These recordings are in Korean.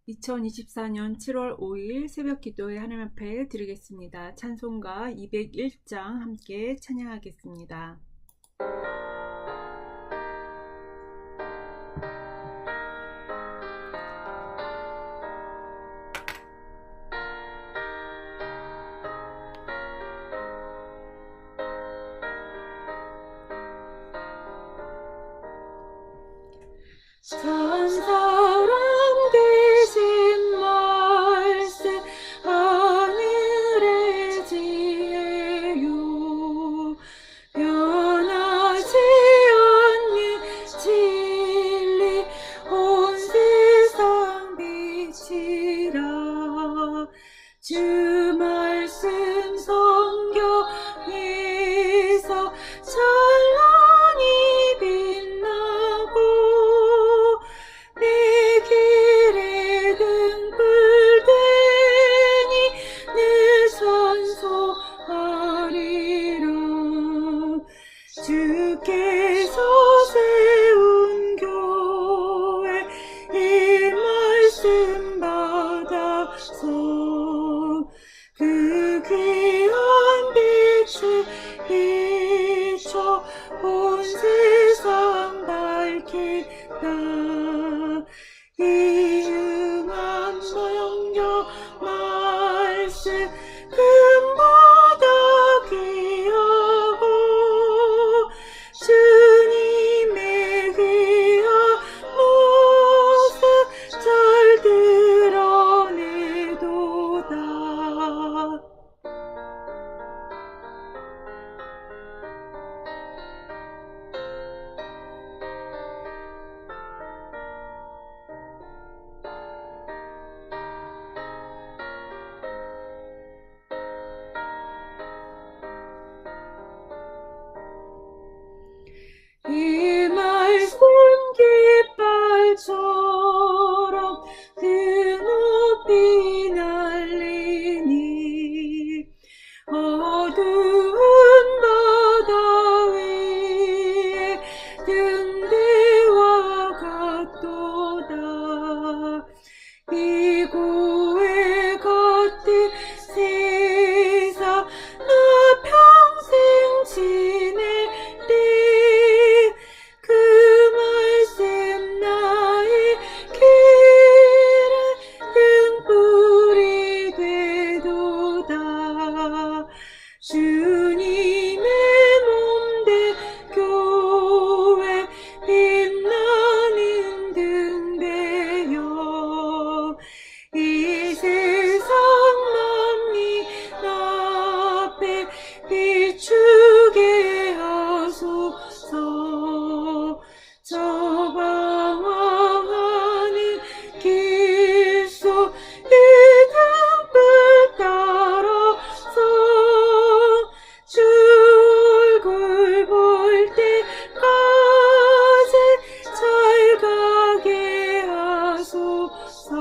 2024년 7월 5일 새벽 기도회 하나님 앞에 드리겠습니다. 찬송가 201장 함께 찬양하겠습니다. 천사랑 되신 말씀 하늘의 지혜요 변하지 않는 진리 온 세상 빛이라 주 말씀 성경에서 찬란히 빛나고 내 길에 등불 되니 늘 선소하리라 주께서 세운 교회 이 말씀 받아서 그 귀한 빛을 비춰 온 세상 밝힌다 이응한 성경 말씀 금보다 귀하고 주님의 귀한 모습 잘 드러내도다 이 말씀 깃발처럼 그 높이 날리니 어두운 바다 위에 등대와 같도다 이 고해 같은 세상 나 평생 지낼 때 그 말씀 나의 길에 등불이 되도다 주님의 몸된 교회 빛나는 등대여 이 세상 만민 앞에 비추게 하소서 저방황하는 길 속 이 등불 따라서 주 얼굴 볼 때까지 잘 가게 하소서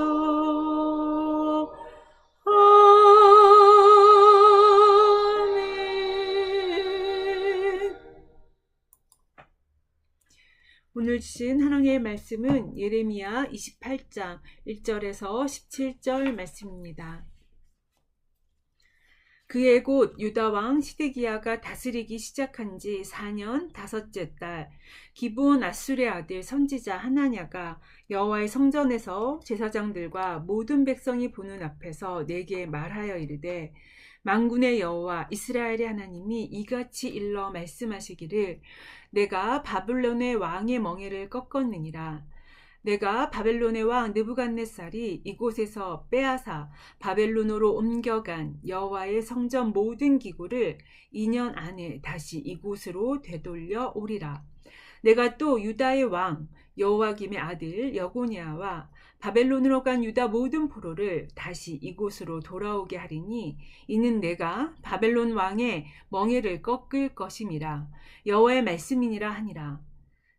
아멘. 오늘 주신 하나님의 말씀은 예레미야 28장 1절에서 17절 말씀입니다. 그의 곧 유다 왕 시드기야가 다스리기 시작한 지 4년 다섯째 달 기브온 아술의 아들 선지자 하나냐가 여호와의 성전에서 제사장들과 모든 백성이 보는 앞에서 내게 말하여 이르되 만군의 여호와 이스라엘의 하나님이 이같이 일러 말씀하시기를 내가 바벨론의 왕의 멍에를 꺾었느니라. 내가 바벨론의 왕 느부갓네살이 이곳에서 빼앗아 바벨론으로 옮겨간 여호와의 성전 모든 기구를 2년 안에 다시 이곳으로 되돌려 오리라. 내가 또 유다의 왕 여호와김의 아들 여고니아와 바벨론으로 간 유다 모든 포로를 다시 이곳으로 돌아오게 하리니 이는 내가 바벨론 왕의 멍에를 꺾을 것임이라. 여호와의 말씀이니라 하니라.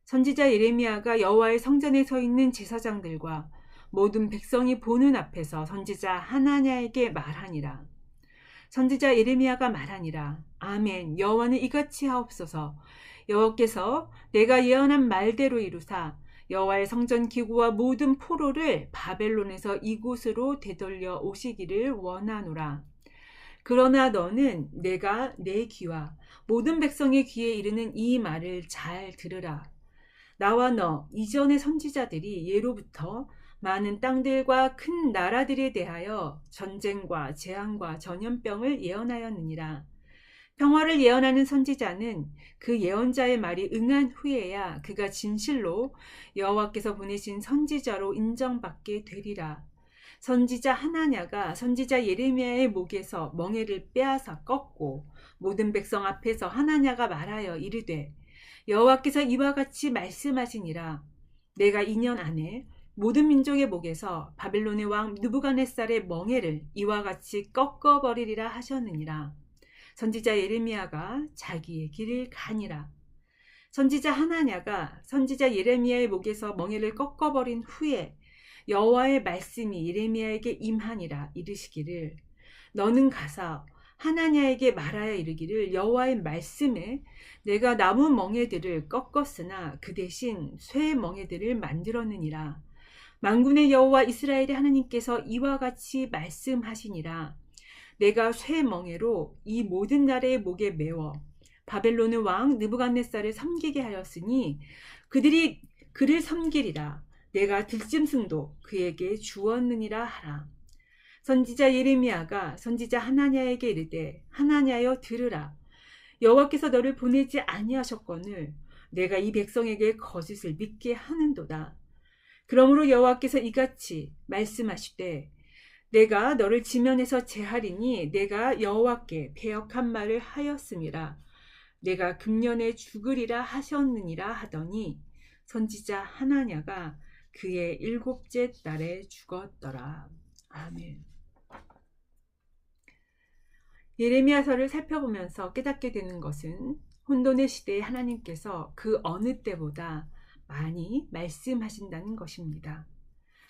선지자 예레미야가 여호와의 성전에 서 있는 제사장들과 모든 백성이 보는 앞에서 선지자 하나냐에게 말하니라. 선지자 예레미야가 말하니라. 아멘. 여호와는 이같이 하옵소서. 여호와께서 내가 예언한 말대로 이루사 여호와의 성전 기구와 모든 포로를 바벨론에서 이곳으로 되돌려 오시기를 원하노라. 그러나 너는 내가 내 귀와 모든 백성의 귀에 이르는 이 말을 잘 들으라. 나와 너 이전의 선지자들이 예로부터 많은 땅들과 큰 나라들에 대하여 전쟁과 재앙과 전염병을 예언하였느니라. 평화를 예언하는 선지자는 그 예언자의 말이 응한 후에야 그가 진실로 여호와께서 보내신 선지자로 인정받게 되리라. 선지자 하나냐가 선지자 예레미야의 목에서 멍에를 빼앗아 꺾고 모든 백성 앞에서 하나냐가 말하여 이르되 여호와께서 이와 같이 말씀하시니라. 내가 2년 안에 모든 민족의 목에서 바벨론의 왕 느부갓네살의 멍에를 이와 같이 꺾어버리리라 하셨느니라. 선지자 예레미야가 자기의 길을 가니라. 선지자 하나냐가 선지자 예레미야의 목에서 멍에를 꺾어버린 후에 여호와의 말씀이 예레미야에게 임하니라. 이르시기를 너는 가서 하나냐에게 말하여 이르기를 여호와의 말씀에 내가 남은 멍에들을 꺾었으나 그 대신 쇠 멍에들을 만들었느니라. 만군의 여호와 이스라엘의 하나님께서 이와 같이 말씀하시니라. 내가 쇠 멍에로 이 모든 나라의 목에 메워 바벨론의 왕 느부갓네살을 섬기게 하였으니 그들이 그를 섬기리라. 내가 들짐승도 그에게 주었느니라 하라. 선지자 예레미야가 선지자 하나냐에게 이르되 하나냐여 들으라. 여호와께서 너를 보내지 아니하셨거늘 내가 이 백성에게 거짓을 믿게 하는도다. 그러므로 여호와께서 이같이 말씀하시되 내가 너를 지면에서 제하리니 내가 여호와께 배역한 말을 하였음이라. 내가 금년에 죽으리라 하셨느니라 하더니 선지자 하나냐가 그의 7째 달에 죽었더라. 아멘. 예레미야서를 살펴보면서 깨닫게 되는 것은 혼돈의 시대에 하나님께서 그 어느 때보다 많이 말씀하신다는 것입니다.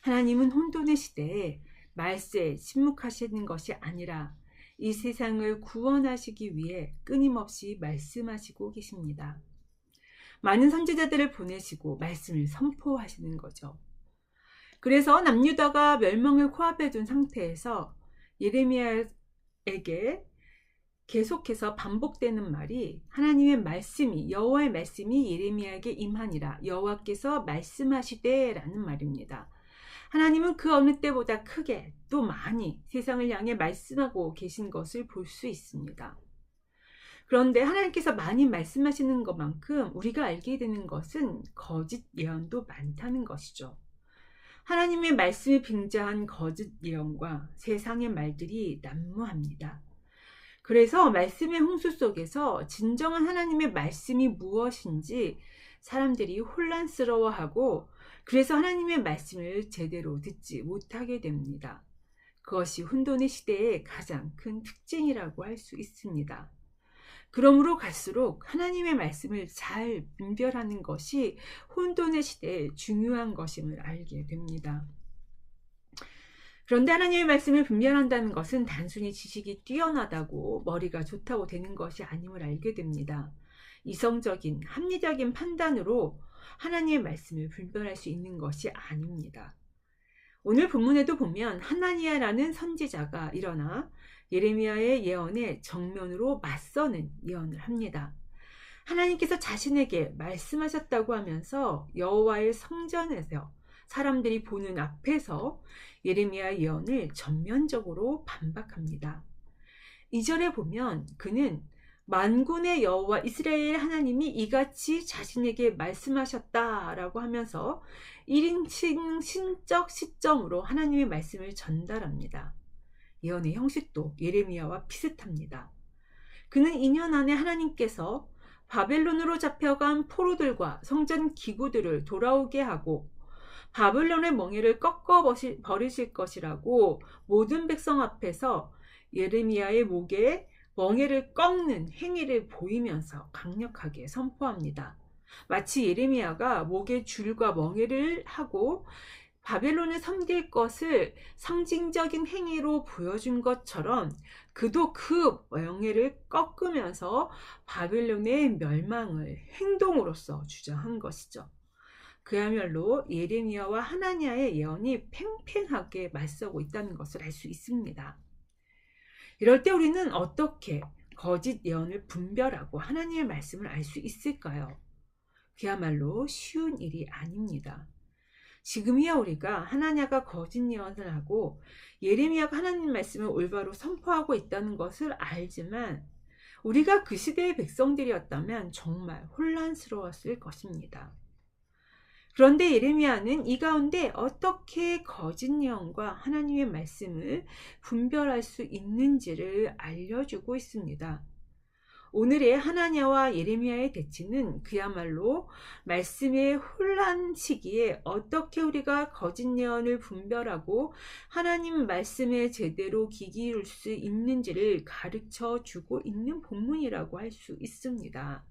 하나님은 혼돈의 시대에 말세에 침묵하시는 것이 아니라 이 세상을 구원하시기 위해 끊임없이 말씀하시고 계십니다. 많은 선지자들을 보내시고 말씀을 선포하시는 거죠. 그래서 남유다가 멸망을 코앞에 둔 상태에서 예레미야에게 계속해서 반복되는 말이 하나님의 말씀이 여호와의 말씀이 예레미야에게 임하니라. 여호와께서 말씀하시되 라는 말입니다. 하나님은 그 어느 때보다 크게 또 많이 세상을 향해 말씀하고 계신 것을 볼 수 있습니다. 그런데 하나님께서 많이 말씀하시는 것만큼 우리가 알게 되는 것은 거짓 예언도 많다는 것이죠. 하나님의 말씀이 빙자한 거짓 예언과 세상의 말들이 난무합니다. 그래서 말씀의 홍수 속에서 진정한 하나님의 말씀이 무엇인지 사람들이 혼란스러워하고 그래서 하나님의 말씀을 제대로 듣지 못하게 됩니다. 그것이 혼돈의 시대의 가장 큰 특징이라고 할 수 있습니다. 그러므로 갈수록 하나님의 말씀을 잘 분별하는 것이 혼돈의 시대에 중요한 것임을 알게 됩니다. 그런데 하나님의 말씀을 분별한다는 것은 단순히 지식이 뛰어나다고 머리가 좋다고 되는 것이 아님을 알게 됩니다. 이성적인 합리적인 판단으로 하나님의 말씀을 분별할 수 있는 것이 아닙니다. 오늘 본문에도 보면 하나니야라는 선지자가 일어나 예레미야의 예언에 정면으로 맞서는 예언을 합니다. 하나님께서 자신에게 말씀하셨다고 하면서 여호와의 성전에서 사람들이 보는 앞에서 예레미야 예언을 전면적으로 반박합니다. 2절에 보면 그는 만군의 여호와 이스라엘 하나님이 이같이 자신에게 말씀하셨다라고 하면서 1인칭 신적 시점으로 하나님의 말씀을 전달합니다. 예언의 형식도 예레미야와 비슷합니다. 그는 2년 안에 하나님께서 바벨론으로 잡혀간 포로들과 성전 기구들을 돌아오게 하고 바벨론의 멍에를 꺾어 버리실 것이라고 모든 백성 앞에서 예레미야의 목에 멍에를 꺾는 행위를 보이면서 강력하게 선포합니다. 마치 예레미야가 목에 줄과 멍에를 하고 바벨론을 섬길 것을 상징적인 행위로 보여준 것처럼 그도 그 멍에를 꺾으면서 바벨론의 멸망을 행동으로서 주장한 것이죠. 그야말로 예레미야와 하나냐의 예언이 팽팽하게 맞서고 있다는 것을 알 수 있습니다. 이럴 때 우리는 어떻게 거짓 예언을 분별하고 하나님의 말씀을 알 수 있을까요? 그야말로 쉬운 일이 아닙니다. 지금이야 우리가 하나냐가 거짓 예언을 하고 예레미야가 하나님 말씀을 올바로 선포하고 있다는 것을 알지만 우리가 그 시대의 백성들이었다면 정말 혼란스러웠을 것입니다. 그런데 예레미야는 이 가운데 어떻게 거짓 예언과 하나님의 말씀을 분별할 수 있는지를 알려주고 있습니다. 오늘의 하나냐와 예레미야의 대치는 그야말로 말씀의 혼란 시기에 어떻게 우리가 거짓 예언을 분별하고 하나님 말씀에 제대로 귀 기울일 수 있는지를 가르쳐 주고 있는 본문이라고 할 수 있습니다.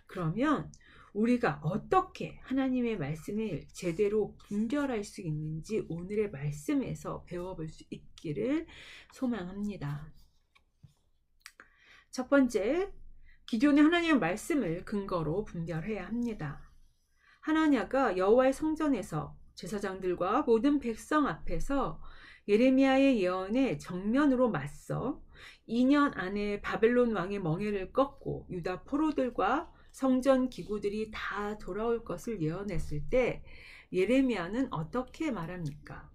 그러면 우리가 어떻게 하나님의 말씀을 제대로 분별할 수 있는지 오늘의 말씀에서 배워볼 수 있기를 소망합니다. 첫 번째, 기존의 하나님의 말씀을 근거로 분별해야 합니다. 하나냐가 여호와의 성전에서 제사장들과 모든 백성 앞에서 예레미야의 예언에 정면으로 맞서 2년 안에 바벨론 왕의 멍에를 꺾고 유다 포로들과 성전 기구들이 다 돌아올 것을 예언했을 때 예레미야는 어떻게 말합니까?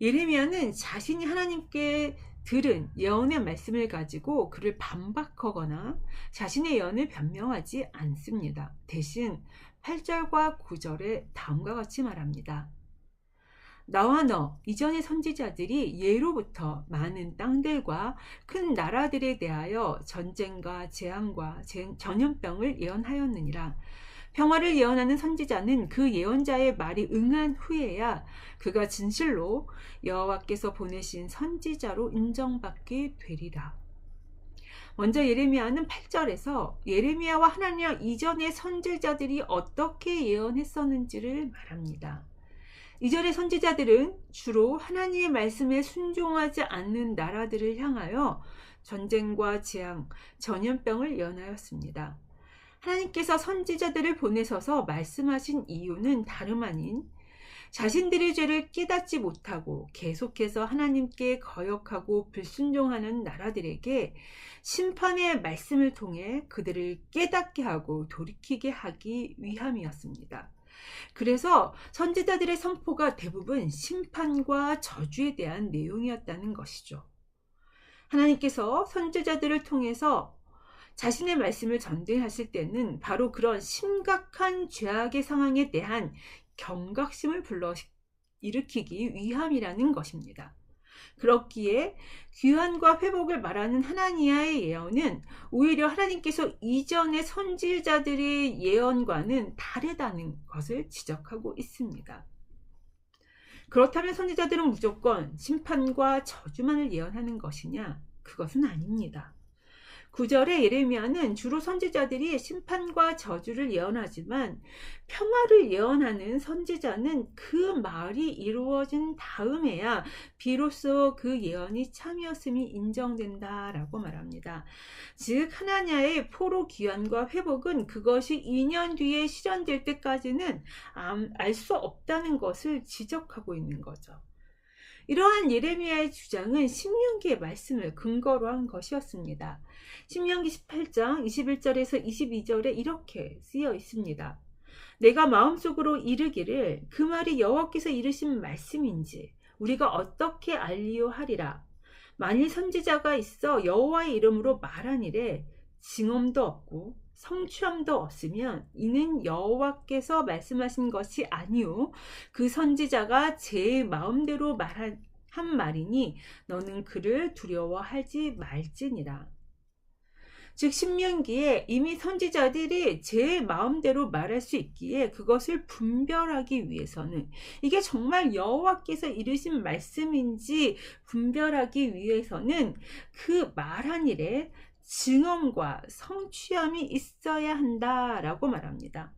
예레미야는 자신이 하나님께 들은 예언의 말씀을 가지고 그를 반박하거나 자신의 예언을 변명하지 않습니다. 대신 8절과 9절에 다음과 같이 말합니다. 나와 너 이전의 선지자들이 예로부터 많은 땅들과 큰 나라들에 대하여 전쟁과 재앙과 전염병을 예언하였느니라. 평화를 예언하는 선지자는 그 예언자의 말이 응한 후에야 그가 진실로 여호와께서 보내신 선지자로 인정받게 되리라. 먼저 예레미야는 8절에서 예레미야와 하나냐 이전의 선지자들이 어떻게 예언했었는지를 말합니다. 이전의 선지자들은 주로 하나님의 말씀에 순종하지 않는 나라들을 향하여 전쟁과 재앙, 전염병을 예언하였습니다. 하나님께서 선지자들을 보내셔서 말씀하신 이유는 다름 아닌 자신들의 죄를 깨닫지 못하고 계속해서 하나님께 거역하고 불순종하는 나라들에게 심판의 말씀을 통해 그들을 깨닫게 하고 돌이키게 하기 위함이었습니다. 그래서 선지자들의 선포가 대부분 심판과 저주에 대한 내용이었다는 것이죠. 하나님께서 선지자들을 통해서 자신의 말씀을 전달하실 때는 바로 그런 심각한 죄악의 상황에 대한 경각심을 일으키기 위함이라는 것입니다. 그렇기에 귀환과 회복을 말하는 하나니야의 예언은 오히려 하나님께서 이전의 선지자들의 예언과는 다르다는 것을 지적하고 있습니다. 그렇다면 선지자들은 무조건 심판과 저주만을 예언하는 것이냐? 그것은 아닙니다. 9절에 예레미야는 주로 선지자들이 심판과 저주를 예언하지만 평화를 예언하는 선지자는 그 말이 이루어진 다음에야 비로소 그 예언이 참이었음이 인정된다라고 말합니다. 즉 하나냐의 포로 귀환과 회복은 그것이 2년 뒤에 실현될 때까지는 알 수 없다는 것을 지적하고 있는 거죠. 이러한 예레미야의 주장은 신명기의 말씀을 근거로 한 것이었습니다. 신명기 18장 21절에서 22절에 이렇게 쓰여 있습니다. 내가 마음속으로 이르기를 그 말이 여호와께서 이르신 말씀인지 우리가 어떻게 알리요 하리라. 만일 선지자가 있어 여호와의 이름으로 말하니래 징험도 없고 성취함도 없으면 이는 여호와께서 말씀하신 것이 아니요 그 선지자가 제 마음대로 한 말이니 너는 그를 두려워하지 말지니라. 즉 신명기에 이미 선지자들이 제 마음대로 말할 수 있기에 그것을 분별하기 위해서는 이게 정말 여호와께서 이르신 말씀인지 분별하기 위해서는 그 말한 일에 증언과 성취함이 있어야 한다라고 말합니다.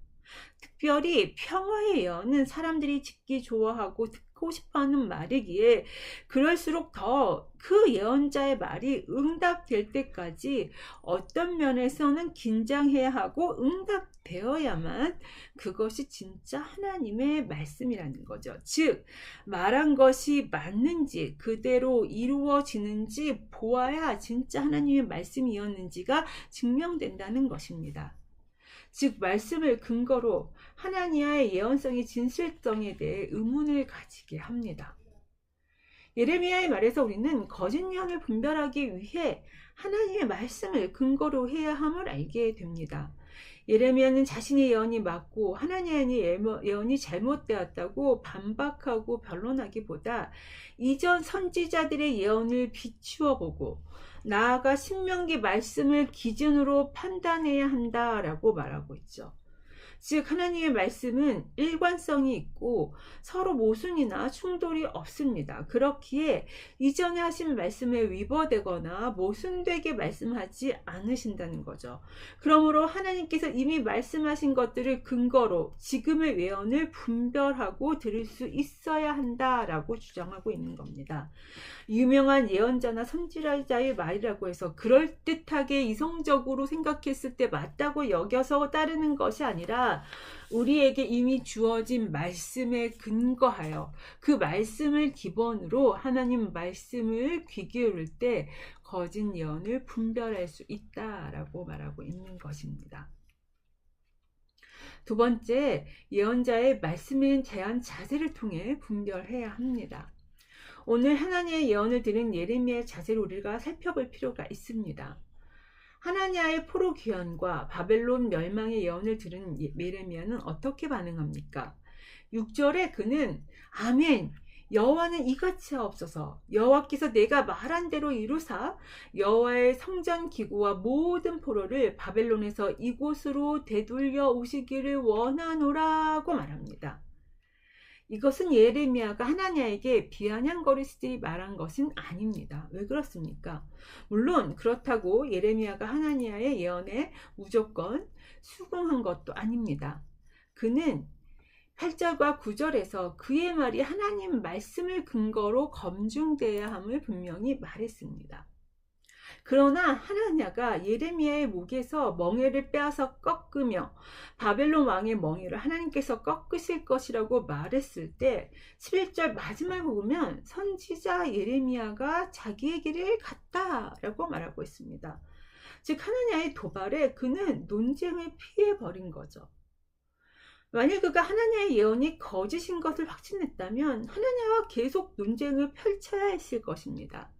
특별히 평화의 예언은 사람들이 듣기 좋아하고 듣고 싶어하는 말이기에 그럴수록 더 그 예언자의 말이 응답될 때까지 어떤 면에서는 긴장해야 하고 응답되어야만 그것이 진짜 하나님의 말씀이라는 거죠. 즉 말한 것이 맞는지 그대로 이루어지는지 보아야 진짜 하나님의 말씀이었는지가 증명된다는 것입니다. 즉 말씀을 근거로 하나님의 예언성의 진실성에 대해 의문을 가지게 합니다. 예레미야의 말에서 우리는 거짓 예언을 분별하기 위해 하나님의 말씀을 근거로 해야 함을 알게 됩니다. 예레미야는 자신의 예언이 맞고 하나님의 예언이 잘못되었다고 반박하고 변론하기보다 이전 선지자들의 예언을 비추어 보고 나아가 신명기 말씀을 기준으로 판단해야 한다라고 말하고 있죠. 즉 하나님의 말씀은 일관성이 있고 서로 모순이나 충돌이 없습니다. 그렇기에 이전에 하신 말씀에 위배되거나 모순되게 말씀하지 않으신다는 거죠. 그러므로 하나님께서 이미 말씀하신 것들을 근거로 지금의 예언을 분별하고 들을 수 있어야 한다라고 주장하고 있는 겁니다. 유명한 예언자나 선지자의 말이라고 해서 그럴듯하게 이성적으로 생각했을 때 맞다고 여겨서 따르는 것이 아니라 우리에게 이미 주어진 말씀에 근거하여 그 말씀을 기본으로 하나님 말씀을 귀 기울일 때 거짓 예언을 분별할 수 있다라고 말하고 있는 것입니다. 두 번째, 예언자의 말씀에 대한 자세를 통해 분별해야 합니다. 오늘 하나님의 예언을 들은 예레미야의 자세를 우리가 살펴볼 필요가 있습니다. 하나냐의 포로 귀환과 바벨론 멸망의 예언을 들은 예레미야는 어떻게 반응합니까? 6절에 그는 아멘, 여호와는 이같이 하옵소서. 여호와께서 내가 말한 대로 이루사 여호와의 성전 기구와 모든 포로를 바벨론에서 이곳으로 되돌려 오시기를 원하노라고 말합니다. 이것은 예레미야가 하나냐에게 비아냥거리시듯이 말한 것은 아닙니다. 왜 그렇습니까? 물론 그렇다고 예레미야가 하나냐의 예언에 무조건 수긍한 것도 아닙니다. 그는 8절과 9절에서 그의 말이 하나님 말씀을 근거로 검증되어야 함을 분명히 말했습니다. 그러나 하나냐가 예레미야의 목에서 멍에를 빼앗아 꺾으며 바벨론 왕의 멍에를 하나님께서 꺾으실 것이라고 말했을 때 11절 마지막을 보면 선지자 예레미야가 자기의 길을 갔다라고 말하고 있습니다. 즉 하나냐의 도발에 그는 논쟁을 피해버린 거죠. 만일 그가 하나냐의 예언이 거짓인 것을 확신했다면 하나냐와 계속 논쟁을 펼쳐야 했을 것입니다.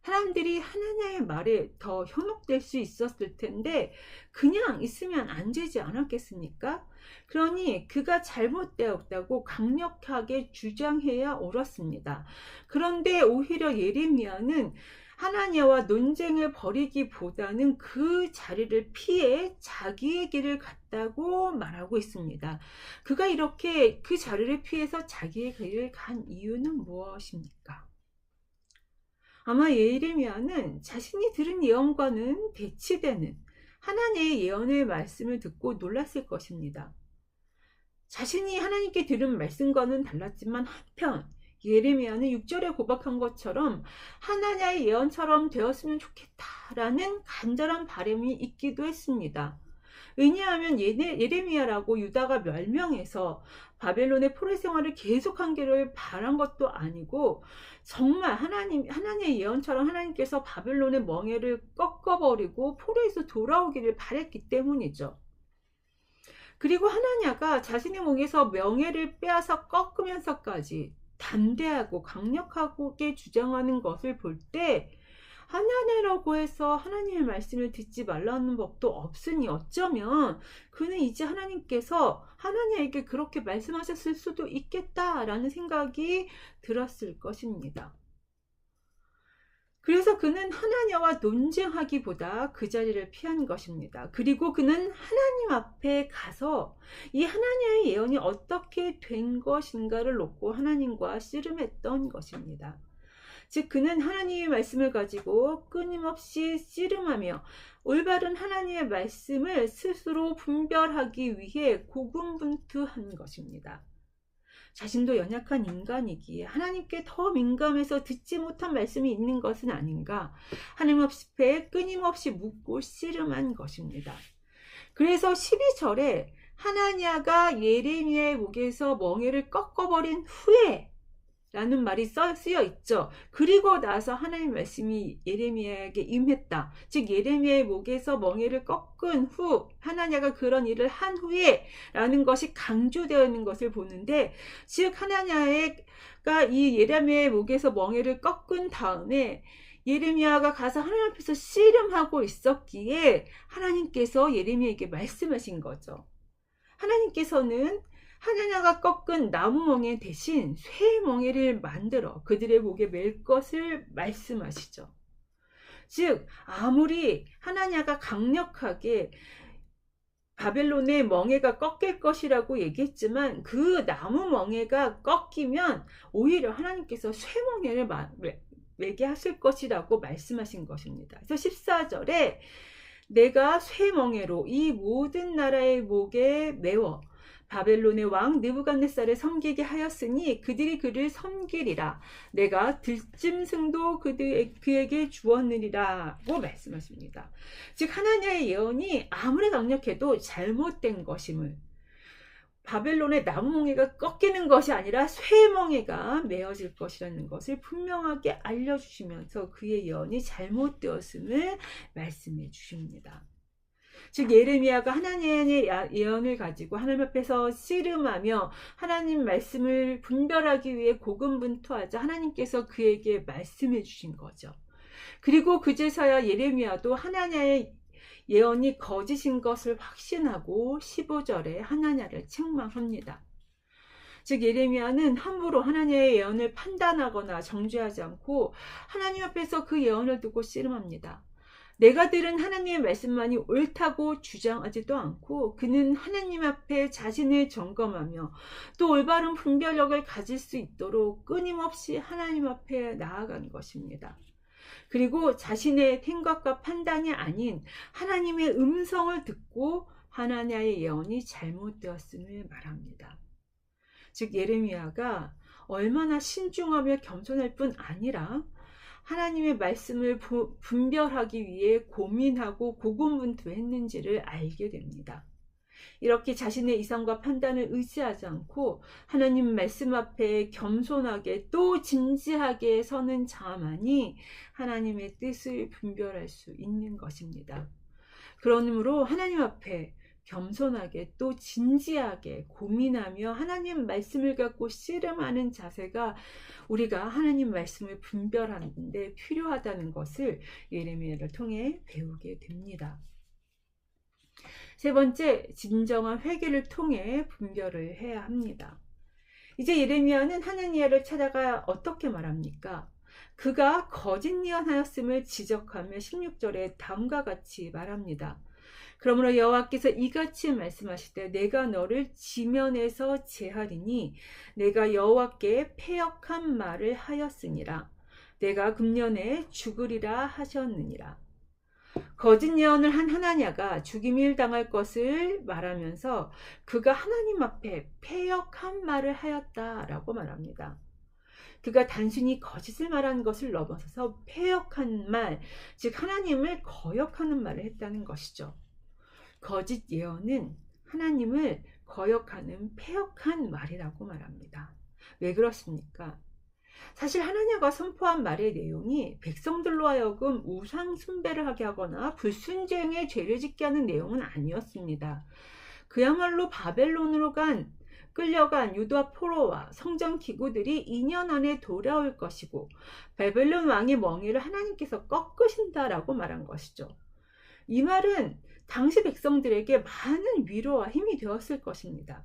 사람들이 하나냐의 말에 더 현혹될 수 있었을 텐데 그냥 있으면 안 되지 않았겠습니까? 그러니 그가 잘못되었다고 강력하게 주장해야 옳았습니다. 그런데 오히려 예레미야는 하나냐와 논쟁을 벌이기보다는 그 자리를 피해 자기의 길을 갔다고 말하고 있습니다. 그가 이렇게 그 자리를 피해서 자기의 길을 간 이유는 무엇입니까? 아마 예레미야는 자신이 들은 예언과는 대치되는 하나님의 예언의 말씀을 듣고 놀랐을 것입니다. 자신이 하나님께 들은 말씀과는 달랐지만 한편 예레미야는 6절에 고백한 것처럼 하나님의 예언처럼 되었으면 좋겠다라는 간절한 바람이 있기도 했습니다. 왜냐하면 예레미야라고 유다가 멸명해서 바벨론의 포로 생활을 계속하기를 바란 것도 아니고 정말 하나님의 예언처럼 하나님께서 바벨론의 멍에를 꺾어버리고 포로에서 돌아오기를 바랬기 때문이죠. 그리고 하나냐가 자신의 목에서 명예를 빼앗아 꺾으면서까지 담대하고 강력하게 주장하는 것을 볼 때 하나냐라고 해서 하나님의 말씀을 듣지 말라는 법도 없으니 어쩌면 그는 이제 하나님께서 하나냐에게 그렇게 말씀하셨을 수도 있겠다라는 생각이 들었을 것입니다. 그래서 그는 하나냐와 논쟁하기보다 그 자리를 피한 것입니다. 그리고 그는 하나님 앞에 가서 이 하나냐의 예언이 어떻게 된 것인가를 놓고 하나님과 씨름했던 것입니다. 즉 그는 하나님의 말씀을 가지고 끊임없이 씨름하며 올바른 하나님의 말씀을 스스로 분별하기 위해 고군분투한 것입니다. 자신도 연약한 인간이기에 하나님께 더 민감해서 듣지 못한 말씀이 있는 것은 아닌가, 하나님 앞에 끊임없이 묻고 씨름한 것입니다. 그래서 12절에 하나냐가 예레미야의 목에서 멍에를 꺾어버린 후에 라는 말이 쓰여 있죠. 그리고 나서 하나님 말씀이 예레미야에게 임했다. 즉 예레미야의 목에서 멍에를 꺾은 후, 하나냐가 그런 일을 한 후에 라는 것이 강조되어 있는 것을 보는데, 즉 하나냐가 이 예레미야의 목에서 멍에를 꺾은 다음에 예레미야가 가서 하나님 앞에서 씨름하고 있었기에 하나님께서 예레미야에게 말씀하신 거죠. 하나님께서는 하나냐가 꺾은 나무 멍에 대신 쇠 멍에를 만들어 그들의 목에 맬 것을 말씀하시죠. 즉 아무리 하나냐가 강력하게 바벨론의 멍에가 꺾일 것이라고 얘기했지만 그 나무 멍에가 꺾이면 오히려 하나님께서 쇠 멍에를 매게 하실 것이라고 말씀하신 것입니다. 그래서 14절에 내가 쇠 멍에로 이 모든 나라의 목에 메워 바벨론의 왕 느부갓네살을 섬기게 하였으니 그들이 그를 섬기리라. 내가 들짐승도 그에게 주었느니라고 말씀하십니다. 즉 하나냐의 예언이 아무리 강력해도 잘못된 것임을, 바벨론의 나무멍에가 꺾이는 것이 아니라 쇠멍에가 메어질 것이라는 것을 분명하게 알려주시면서 그의 예언이 잘못되었음을 말씀해 주십니다. 즉 예레미야가 하나님의 예언을 가지고 하나님 앞에서 씨름하며 하나님 말씀을 분별하기 위해 고군분투하자 하나님께서 그에게 말씀해 주신 거죠. 그리고 그제서야 예레미야도 하나님의 예언이 거짓인 것을 확신하고 15절에 하나냐를 책망합니다. 즉 예레미야는 함부로 하나님의 예언을 판단하거나 정죄하지 않고 하나님 앞에서 그 예언을 두고 씨름합니다. 내가 들은 하나님의 말씀만이 옳다고 주장하지도 않고 그는 하나님 앞에 자신을 점검하며 또 올바른 분별력을 가질 수 있도록 끊임없이 하나님 앞에 나아간 것입니다. 그리고 자신의 생각과 판단이 아닌 하나님의 음성을 듣고 하나냐의 예언이 잘못되었음을 말합니다. 즉 예레미야가 얼마나 신중하며 겸손할 뿐 아니라 하나님의 말씀을 분별하기 위해 고민하고 고군분투했는지를 알게 됩니다. 이렇게 자신의 이성과 판단을 의지하지 않고 하나님 말씀 앞에 겸손하게 또 진지하게 서는 자만이 하나님의 뜻을 분별할 수 있는 것입니다. 그러므로 하나님 앞에 겸손하게 또 진지하게 고민하며 하나님 말씀을 갖고 씨름하는 자세가 우리가 하나님 말씀을 분별하는 데 필요하다는 것을 예레미야를 통해 배우게 됩니다. 세 번째, 진정한 회개를 통해 분별을 해야 합니다. 이제 예레미야는 하나니야를 찾아가 어떻게 말합니까? 그가 거짓 예언하였음을 지적하며 16절에 다음과 같이 말합니다. 그러므로 여호와께서 이같이 말씀하시되 내가 너를 지면에서 제하리니 내가 여호와께 패역한 말을 하였으니라. 내가 금년에 죽으리라 하셨느니라. 거짓 예언을 한 하나냐가 죽임을 당할 것을 말하면서 그가 하나님 앞에 패역한 말을 하였다라고 말합니다. 그가 단순히 거짓을 말하는 것을 넘어서서 패역한 말, 즉 하나님을 거역하는 말을 했다는 것이죠. 거짓 예언은 하나님을 거역하는 패역한 말이라고 말합니다. 왜 그렇습니까? 사실 하나냐가 선포한 말의 내용이 백성들로 하여금 우상 숭배를 하게 하거나 불순종의 죄를 짓게 하는 내용은 아니었습니다. 그야말로 바벨론으로 끌려간 유다 포로와 성전 기구들이 2년 안에 돌아올 것이고 바벨론 왕의 멍에를 하나님께서 꺾으신다라고 말한 것이죠. 이 말은 당시 백성들에게 많은 위로와 힘이 되었을 것입니다.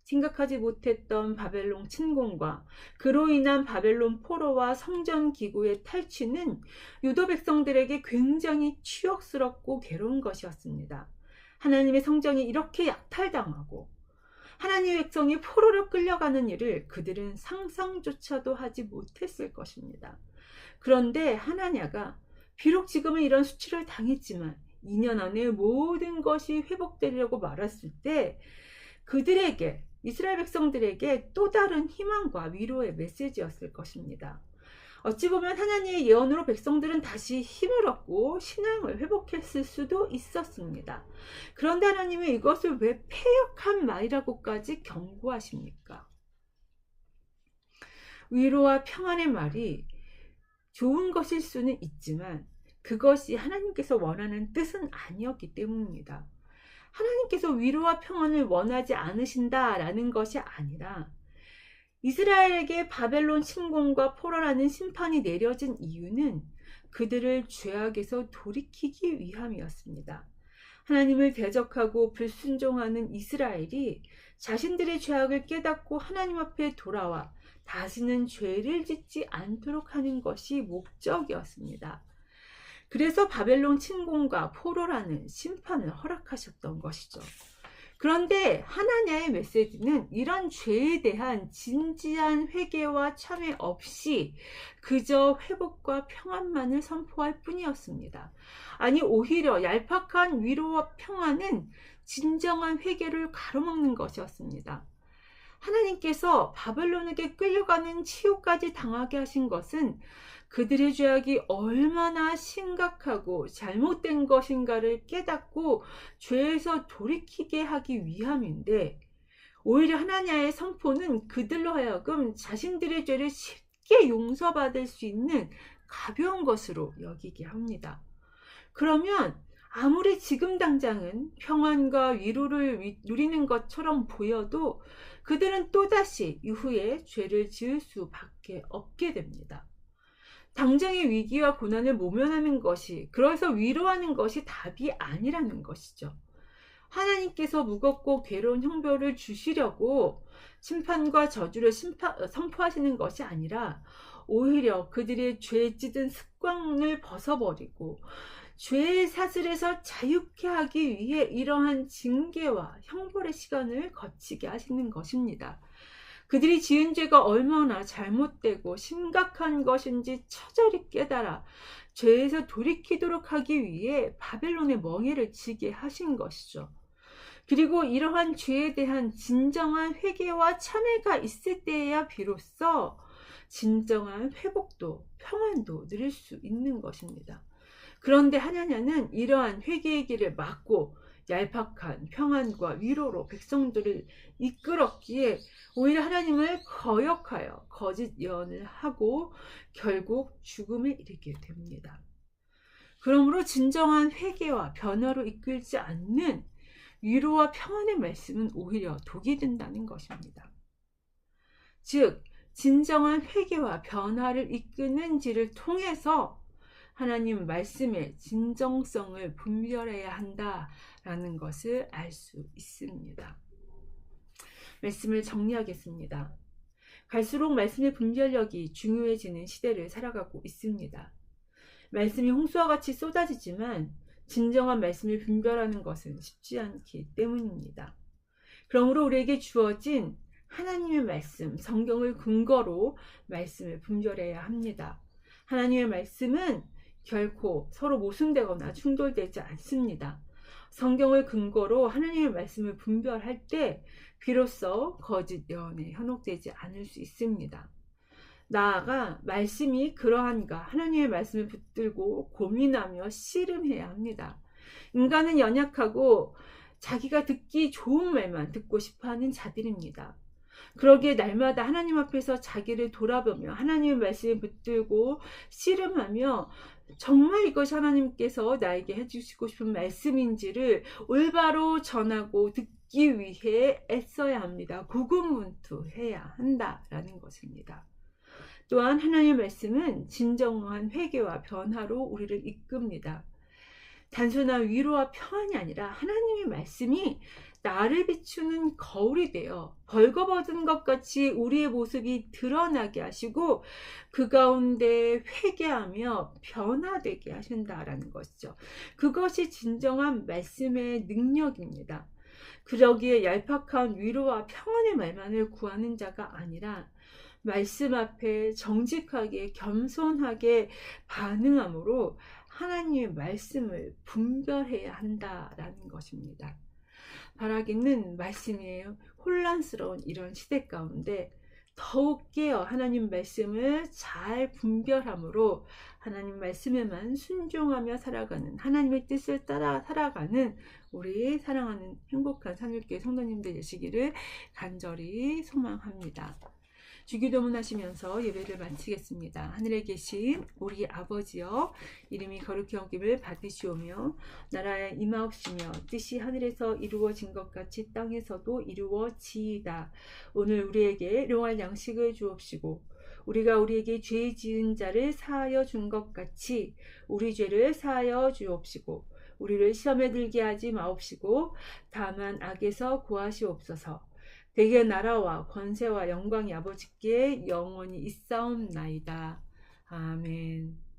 생각하지 못했던 바벨론 침공과 그로 인한 바벨론 포로와 성전 기구의 탈취는 유다 백성들에게 굉장히 치욕스럽고 괴로운 것이었습니다. 하나님의 성전이 이렇게 약탈당하고 하나님의 백성이 포로로 끌려가는 일을 그들은 상상조차도 하지 못했을 것입니다. 그런데 하나냐가 비록 지금은 이런 수치를 당했지만 2년 안에 모든 것이 회복되려고 말했을 때 그들에게, 이스라엘 백성들에게 또 다른 희망과 위로의 메시지였을 것입니다. 어찌 보면 하나님의 예언으로 백성들은 다시 힘을 얻고 신앙을 회복했을 수도 있었습니다. 그런데 하나님은 이것을 왜 패역한 말이라고까지 경고하십니까? 위로와 평안의 말이 좋은 것일 수는 있지만 그것이 하나님께서 원하는 뜻은 아니었기 때문입니다. 하나님께서 위로와 평안을 원하지 않으신다라는 것이 아니라 이스라엘에게 바벨론 침공과 포로라는 심판이 내려진 이유는 그들을 죄악에서 돌이키기 위함이었습니다. 하나님을 대적하고 불순종하는 이스라엘이 자신들의 죄악을 깨닫고 하나님 앞에 돌아와 다시는 죄를 짓지 않도록 하는 것이 목적이었습니다. 그래서 바벨론 침공과 포로라는 심판을 허락하셨던 것이죠. 그런데 하나냐의 메시지는 이런 죄에 대한 진지한 회개와 참회 없이 그저 회복과 평안만을 선포할 뿐이었습니다. 아니, 오히려 얄팍한 위로와 평안은 진정한 회개를 가로막는 것이었습니다. 하나님께서 바벨론에게 끌려가는 치욕까지 당하게 하신 것은 그들의 죄악이 얼마나 심각하고 잘못된 것인가를 깨닫고 죄에서 돌이키게 하기 위함인데, 오히려 하나냐의 선포는 그들로 하여금 자신들의 죄를 쉽게 용서받을 수 있는 가벼운 것으로 여기게 합니다. 그러면 아무리 지금 당장은 평안과 위로를 누리는 것처럼 보여도 그들은 또다시 이후에 죄를 지을 수밖에 없게 됩니다. 당장의 위기와 고난을 모면하는 것이, 그래서 위로하는 것이 답이 아니라는 것이죠. 하나님께서 무겁고 괴로운 형벌을 주시려고 심판과 저주를 선포하시는 것이 아니라 오히려 그들의 죄 찌든 습관을 벗어버리고 죄의 사슬에서 자유케 하기 위해 이러한 징계와 형벌의 시간을 거치게 하시는 것입니다. 그들이 지은 죄가 얼마나 잘못되고 심각한 것인지 처절히 깨달아 죄에서 돌이키도록 하기 위해 바벨론의 멍에를 지게 하신 것이죠. 그리고 이러한 죄에 대한 진정한 회개와 참회가 있을 때에야 비로소 진정한 회복도 평안도 누릴 수 있는 것입니다. 그런데 하나냐는 이러한 회개의 길을 막고 얄팍한 평안과 위로로 백성들을 이끌었기에 오히려 하나님을 거역하여 거짓 예언을 하고 결국 죽음에 이르게 됩니다. 그러므로 진정한 회개와 변화로 이끌지 않는 위로와 평안의 말씀은 오히려 독이 된다는 것입니다. 즉, 진정한 회개와 변화를 이끄는지를 통해서 하나님 말씀의 진정성을 분별해야 한다라는 것을 알 수 있습니다. 말씀을 정리하겠습니다. 갈수록 말씀의 분별력이 중요해지는 시대를 살아가고 있습니다. 말씀이 홍수와 같이 쏟아지지만 진정한 말씀을 분별하는 것은 쉽지 않기 때문입니다. 그러므로 우리에게 주어진 하나님의 말씀, 성경을 근거로 말씀을 분별해야 합니다. 하나님의 말씀은 결코 서로 모순되거나 충돌되지 않습니다. 성경을 근거로 하나님의 말씀을 분별할 때 비로소 거짓 예언에 현혹되지 않을 수 있습니다. 나아가 말씀이 그러한가 하나님의 말씀을 붙들고 고민하며 씨름해야 합니다. 인간은 연약하고 자기가 듣기 좋은 말만 듣고 싶어하는 자들입니다. 그러기에 날마다 하나님 앞에서 자기를 돌아보며 하나님의 말씀을 붙들고 씨름하며 정말 이것이 하나님께서 나에게 해주시고 싶은 말씀인지를 올바로 전하고 듣기 위해 애써야 합니다. 고군분투해야 한다라는 것입니다. 또한 하나님의 말씀은 진정한 회개와 변화로 우리를 이끕니다. 단순한 위로와 평안이 아니라 하나님의 말씀이 나를 비추는 거울이 되어 벌거벗은 것 같이 우리의 모습이 드러나게 하시고 그 가운데 회개하며 변화되게 하신다라는 것이죠. 그것이 진정한 말씀의 능력입니다. 그러기에 얄팍한 위로와 평안의 말만을 구하는 자가 아니라 말씀 앞에 정직하게 겸손하게 반응함으로 하나님의 말씀을 분별해야 한다라는 것입니다. 바라기는 말씀이 혼란스러운 이런 시대 가운데 더욱 깨어 하나님 말씀을 잘 분별함으로 하나님 말씀에만 순종하며 살아가는, 하나님의 뜻을 따라 살아가는 우리 사랑하는 행복한 삼일교회 성도님들 되시기를 간절히 소망합니다. 주기도문 하시면서 예배를 마치겠습니다. 하늘에 계신 우리 아버지여, 이름이 거룩히 여김을 받으시오며 나라에 임하옵시며 뜻이 하늘에서 이루어진 것 같이 땅에서도 이루어지이다. 오늘 우리에게 일용할 양식을 주옵시고 우리가 우리에게 죄 지은 자를 사하여 준 것 같이 우리 죄를 사하여 주옵시고 우리를 시험에 들게 하지 마옵시고 다만 악에서 구하시옵소서. 대개 나라와 권세와 영광이 아버지께 영원히 있사옵나이다. 아멘.